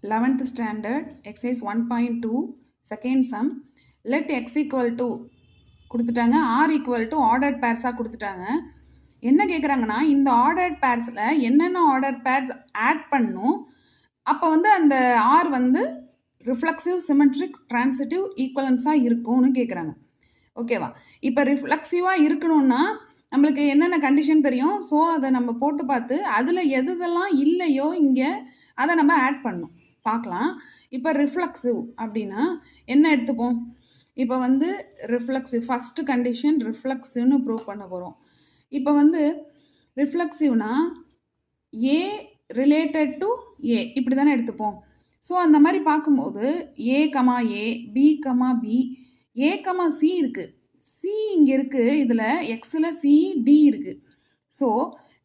11th standard exercise 1.2 second sum. Let x equal to கொடுத்துட்டாங்க, r equal to ordered pairs கொடுத்துட்டாங்க. என்ன கேட்குறாங்கன்னா, இந்த ordered pairsல என்னென்ன ordered pairs ஆட் பண்ணும், அப்போ அந்த r ரிஃப்ளெக்சிவ் சிமெட்ரிக் டிரான்சிட்டிவ் ஈக்குவலன்ஸாக இருக்கும்னு கேட்குறாங்க. ஓகேவா? இப்போ ரிஃப்ளெக்சிவாக இருக்கணும்னா நம்மளுக்கு என்னென்ன கண்டிஷன் தெரியும். ஸோ அதை நம்ம போட்டு பார்த்து அதில் எதெல்லாம் இல்லையோ இங்கே அதை நம்ம ஆட் பண்ணணும், பார்க்கலாம். இப்போ ரிஃப்ளெக்சிவ் அப்படின்னா என்ன எடுத்துப்போம்? இப்போ ரிஃப்ளெக்சிவ் ஃபஸ்ட்டு கண்டிஷன் ரிஃப்ளெக்சிவ்னு ப்ரூவ் பண்ண போகிறோம். இப்போ ரிஃப்ளெக்சிவ்னா ஏ ரிலேட்டட் டு ஏ இப்படி தானே எடுத்துப்போம். ஸோ அந்த மாதிரி பார்க்கும்போது a comma a, b comma b, a comma c இருக்குது. சி இங்கே இருக்குது, இதில் எக்ஸில் சி டி இருக்குது. ஸோ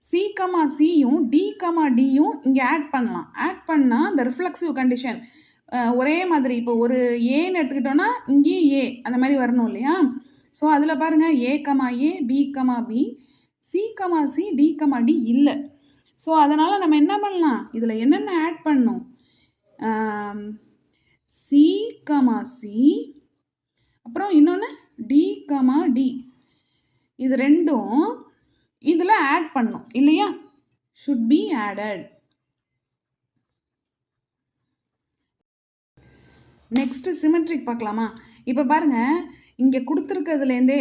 சி கமா சியும் டி கமா டியும் இங்கே ஆட் பண்ணலாம். ஆட் பண்ணால் இந்த ரிஃப்ளெக்சிவ் கண்டிஷன் ஒரே மாதிரி, இப்போ ஒரு ஏன்னு எடுத்துக்கிட்டோன்னா இங்கேயும் ஏ அந்த மாதிரி வரணும் இல்லையா? ஸோ அதில் பாருங்கள், a comma a, b comma b, c comma c, d comma d இல்லை. ஸோ அதனால் நம்ம என்ன பண்ணலாம், இதில் என்னென்ன ஆட் பண்ணணும்? சி கமா சி, அப்புறம் இன்னொன்று டி கமா டி, இது ரெண்டும் இதில் ஆட் பண்ணும் இல்லையா? should be added. Next symmetric பார்க்கலாமா? இப்போ பாருங்கள், இங்கே கொடுத்துருக்கிறதுலேருந்தே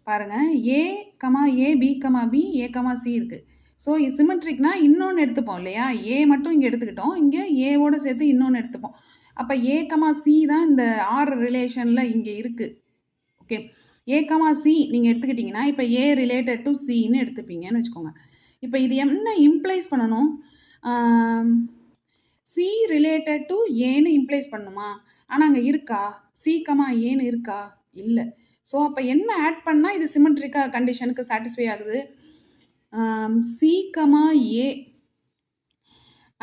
பாருங்கள், a comma a, b comma b, a comma c இருக்குது. ஸோ சிமெட்ரிக்னா இன்னொன்று எடுத்துப்போம் இல்லையா? ஏ மட்டும் இங்கே எடுத்துக்கிட்டோம், இங்கே ஏவோடு சேர்த்து இன்னொன்று எடுத்துப்போம். அப்போ ஏ கமா சி தான் இந்த ஆர் ரிலேஷனில் இங்கே இருக்குது. ஓகே, ஏ கமா சி நீங்கள் எடுத்துக்கிட்டிங்கன்னா இப்போ ஏ ரிலேட்டட் டு சின்னு எடுத்துப்பீங்கன்னு வச்சுக்கோங்க. இப்போ இது என்ன இம்ப்ளைஸ் பண்ணணும்? சி ரிலேட்டட் டு ஏன்னு இம்ப்ளைஸ் பண்ணணுமா? ஆனால் அங்கே இருக்கா? சி கமா ஏன்னு இருக்கா? இல்லை. ஸோ அப்போ என்ன ஆட் பண்ணால் இது சிமெட்ரிக்காக கண்டிஷனுக்கு சாட்டிஸ்ஃபை ஆகுது? சி கமா ஏ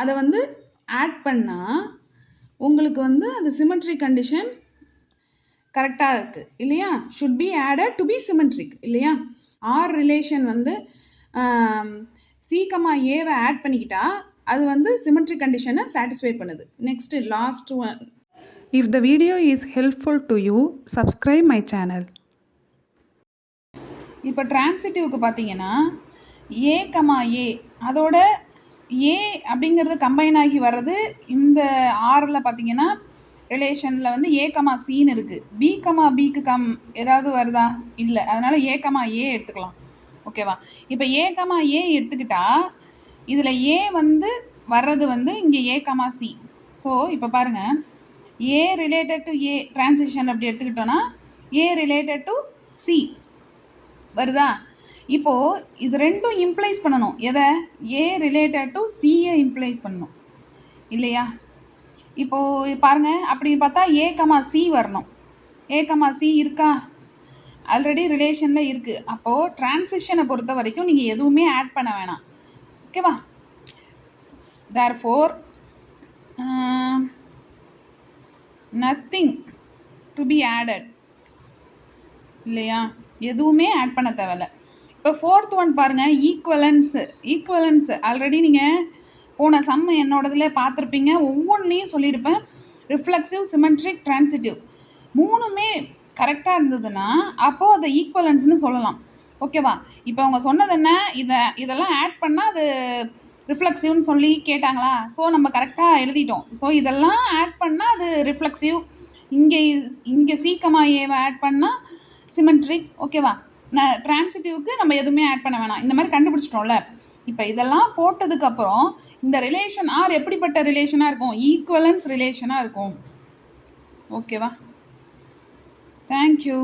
அதை ஆட் பண்ணால் உங்களுக்கு அது சிமெட்ரிக் கண்டிஷன் கரெக்டாக இருக்குது இல்லையா? Should be added to be symmetric இல்லையா? ஆர் ரிலேஷன் சி கமா ஏவை ஆட் பண்ணிக்கிட்டா அது சிமெட்ரிக் கண்டிஷனை சாட்டிஸ்ஃபை பண்ணுது. Next last one. If the video is helpful to you, subscribe my channel. இப்போ டிரான்சிட்டிவ்க்கு பார்த்தீங்கன்னா ஏ கமா ஏ, அதோட ஏ அப்படிங்கிறது கம்பைன் ஆகி வர்றது இந்த ஆரில் பார்த்தீங்கன்னா ரிலேஷனில் ஏ கமா சின்னு இருக்குது. பி கமா பிக்கு ஏதாவது வருதா? இல்லை. அதனால் ஏ கமா ஏ எடுத்துக்கலாம். ஓகேவா? இப்போ ஏ கமா ஏ எடுத்துக்கிட்டா இதில் ஏ வர்றது இங்கே ஏ கமா சி. ஸோ இப்போ பாருங்கள், ஏ ரிலேட்டட் டு ஏ டிரான்சிஷன் அப்படி எடுத்துக்கிட்டோன்னா ஏ ரிலேட்டட் டு சி வருதா? இப்போது இது ரெண்டும் இம்ப்ளைஸ் பண்ணணும். எதை? ஏ ரிலேட்டட் டு சியை இம்ப்ளைஸ் பண்ணணும் இல்லையா? இப்போது பாருங்கள், அப்படின்னு பார்த்தா ஏ கமா சி வரணும். ஏ கமா சி இருக்கா? ஆல்ரெடி ரிலேஷனில் இருக்குது. அப்போது டிரான்சிஷனை பொறுத்த வரைக்கும் நீங்கள் எதுவுமே ஆட் பண்ண வேணாம். ஓகேவா? therefore nothing to be added இல்லையா? எதுவுமே ஆட் பண்ண தேவையில்ல. இப்போ ஃபோர்த் ஒன் பாருங்கள், ஈக்குவலன்ஸ் ஆல்ரெடி நீங்கள் போன சம் என்னோடதுல பார்த்துருப்பீங்க. ஒவ்வொன்றையும் சொல்லியிருப்பேன். ரிஃப்ளெக்சிவ், சிமெட்ரிக், டிரான்சிட்டிவ் மூணுமே கரெக்டாக இருந்ததுன்னா அப்போது அதை ஈக்குவலன்ஸ்னு சொல்லலாம். ஓகேவா? இப்போ அவங்க சொன்னது என்ன, இதெல்லாம் ஆட் பண்ணால் அது ரிஃப்ளெக்சிவ்னு சொல்லி கேட்டாங்களா? ஸோ நம்ம கரெக்டாக எழுதிட்டோம். ஸோ இதெல்லாம் ஆட் பண்ணால் அது ரிஃப்ளெக்சிவ், இங்கே சி கமா ஏவை ஆட் பண்ணால் சிமெட்ரிக். ஓகேவா? டிரான்சிட்டிவ்க்கு நம்ம எதுவுமே ஆட் பண்ண வேணாம். இந்த மாதிரி கண்டுபிடிச்சிட்டோம்ல. இப்போ இதெல்லாம் போட்டதுக்கப்புறம் இந்த ரிலேஷன் ஆர் எப்படிப்பட்ட ரிலேஷனாக இருக்கும்? ஈக்குவலன்ஸ் ரிலேஷனாக இருக்கும். ஓகேவா? தேங்க்யூ.